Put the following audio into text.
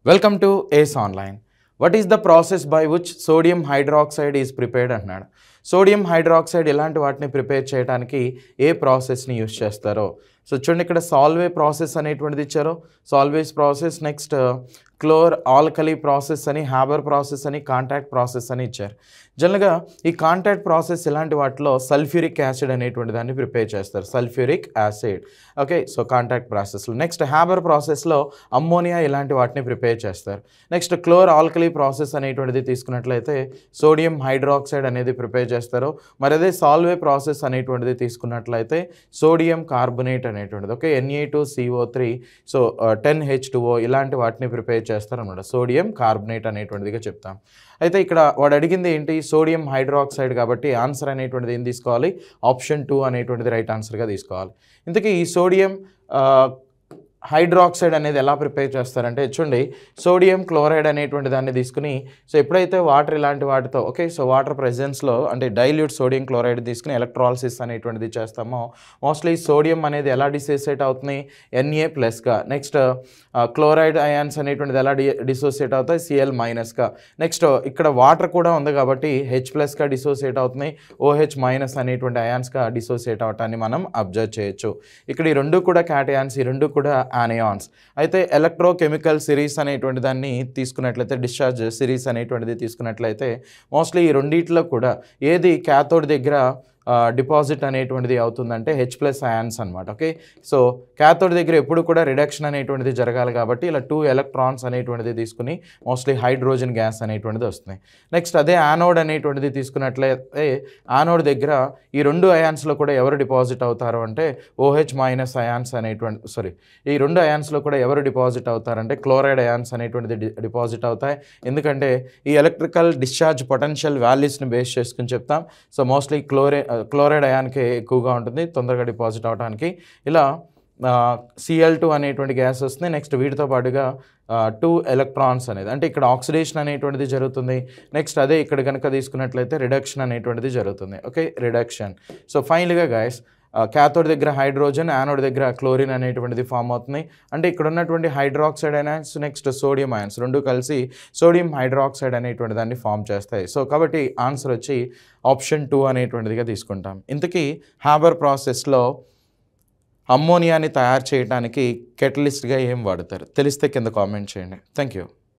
Welcome to ACE Online. What is the process by which sodium hydroxide is prepared అంటున్నాడు. Sodium hydroxide ఇలాంటి వాటిని prepare చేయడానికి ఏ ప్రాసెస్ని use చేస్తారో సో చూడండి ఇక్కడ సాల్వే ప్రాసెస్ అనేటువంటిది ఇచ్చారు. సాల్వేస్ ప్రాసెస్, నెక్స్ట్ క్లోర్ ఆల్కలీ ప్రాసెస్ అని, హ్యాబర్ ప్రాసెస్ అని, కాంటాక్ట్ ప్రాసెస్ అని ఇచ్చారు. జనరల్గా ఈ కాంటాక్ట్ ప్రాసెస్ ఇలాంటి వాటిలో సల్ఫ్యూరిక్ యాసిడ్ అనేటువంటి దాన్ని ప్రిపేర్ చేస్తారు. Sulphuric acid okay. So contact ప్రాసెస్లో నెక్స్ట్ హ్యాబర్ ప్రాసెస్లో అమ్మోనియా ఇలాంటి వాటిని ప్రిపేర్ చేస్తారు. నెక్స్ట్ క్లోర్ ఆల్కలీ ప్రాసెస్ అనేటువంటిది తీసుకున్నట్లయితే సోడియం హైడ్రాక్సైడ్ అనేది ప్రిపేర్ చేస్తారు. మరి అదే సాల్వే ప్రాసెస్ అనేటువంటిది తీసుకున్నట్లయితే సోడియం కార్బొనేట్ అనేటువంటిది ఓకే Na2CO3 సో 10H2O ఇలాంటి వాటిని ప్రిపేర్ చేస్తారన్నమాట. సోడియం కార్బొనేట్ అనేటువంటిదిగా చెప్తాం. అయితే ఇక్కడ వాడు అడిగింది ఏంటి, సోడియం హైడ్రాక్సైడ్ కాబట్టి ఆన్సర్ అనేటువంటిది ఏం తీసుకోవాలి, ఆప్షన్ 2 అనేటువంటిది రైట్ ఆన్సర్గా తీసుకోవాలి. ఇంతకీ ఈ సోడియం హైడ్రాక్సైడ్ అనేది ఎలా ప్రిపేర్ చేస్తారంటే చూడండి, సోడియం క్లోరైడ్ అనేటువంటి దాన్ని తీసుకుని సో ఎప్పుడైతే వాటర్ ఇలాంటి వాటితో ఓకే సో వాటర్ ప్రెజెన్స్లో అంటే డైల్యూట్ సోడియం క్లోరైడ్ తీసుకుని ఎలక్ట్రాలసిస్ అనేటువంటిది చేస్తామో మోస్ట్లీ సోడియం అనేది ఎలా డిసోసియేట్ అవుతుంది Na+గా, నెక్స్ట్ క్లోరైడ్ అయాన్స్ అనేటువంటిది ఎలా డిసోసియేట్ అవుతాయి Cl-గా, నెక్స్ట్ ఇక్కడ వాటర్ కూడా ఉంది కాబట్టి H+గా డిసోసియేట్ అవుతున్నాయి, OH- అనేటువంటి అయాన్స్గా డిసోసియేట్ అవటాన్ని మనం అబ్జర్వ్ చేయొచ్చు. ఇక్కడ ఈ రెండు కూడా క్యాటయాన్స్, ఈ రెండు కూడా ఆనియాన్స్. అయితే ఎలక్ట్రోకెమికల్ సిరీస్ అనేటువంటి దాన్ని తీసుకున్నట్లయితే డిశ్చార్జ్ సిరీస్ అనేటువంటిది తీసుకున్నట్లయితే మోస్ట్లీ ఈ రెండిట్లో కూడా ఏది క్యాథోడ్ దగ్గర డిపాజిట్ అనేటువంటిది అవుతుందంటే H+ అయాన్స్ అనమాట. ఓకే సో క్యాథోడ్ దగ్గర ఎప్పుడు కూడా రిడక్షన్ అనేటువంటిది జరగాలి కాబట్టి ఇలా 2 ఎలక్ట్రాన్స్ అనేటువంటిది తీసుకుని మోస్ట్లీ హైడ్రోజన్ గ్యాస్ అనేటువంటిది వస్తుంది. నెక్స్ట్ అదే యానోడ్ అనేటువంటిది తీసుకున్నట్లయితే యానోడ్ దగ్గర ఈ రెండు అయాన్స్లో కూడా ఎవరు డిపాజిట్ అవుతారు అంటే OH- అయాన్స్ అనేటువంటి ఈ రెండు అయాన్స్లో కూడా ఎవరు డిపాజిట్ అవుతారంటే క్లోరైడ్ అయాన్స్ అనేటువంటిది డిపాజిట్ అవుతాయి. ఎందుకంటే ఈ ఎలక్ట్రికల్ డిశ్చార్జ్ పొటెన్షియల్ వాల్యూస్ని బేస్ చేసుకుని చెప్తాం. సో మోస్ట్లీ క్లోరైడ్ అయాన్కి ఎక్కువగా ఉంటుంది తొందరగా డిపాజిట్ అవడానికి. ఇలా Cl2 అనేటువంటి గ్యాస్ వస్తుంది. నెక్స్ట్ వీటితో పాటుగా 2 ఎలక్ట్రాన్స్ అనేది అంటే ఇక్కడ ఆక్సిడేషన్ అనేటువంటిది జరుగుతుంది. నెక్స్ట్ అదే ఇక్కడ కనుక తీసుకున్నట్లయితే రిడక్షన్ అనేటువంటిది జరుగుతుంది. Okay reduction. సో ఫైనల్గా గైస్ క్యాథోడ్ దగ్గర హైడ్రోజన్, యానోడ్ దగ్గర క్లోరిన్ అనేటువంటిది ఫామ్ అవుతుంది. అంటే ఇక్కడ ఉన్నటువంటి hydroxide ions next sodium ions రెండు కలిసి సోడియం హైడ్రాక్సైడ్ అనేటువంటి దాన్ని ఫామ్ చేస్తాయి. సో కాబట్టి ఆన్సర్ వచ్చి ఆప్షన్ 2 అనేటువంటిదిగా తీసుకుంటాం. ఇంతకీ హ్యాబర్ ప్రాసెస్లో అమ్మోనియాని తయారు చేయడానికి కెటలిస్ట్గా ఏం వాడతారు తెలిస్తే కింద కామెంట్ చేయండి. Thank you.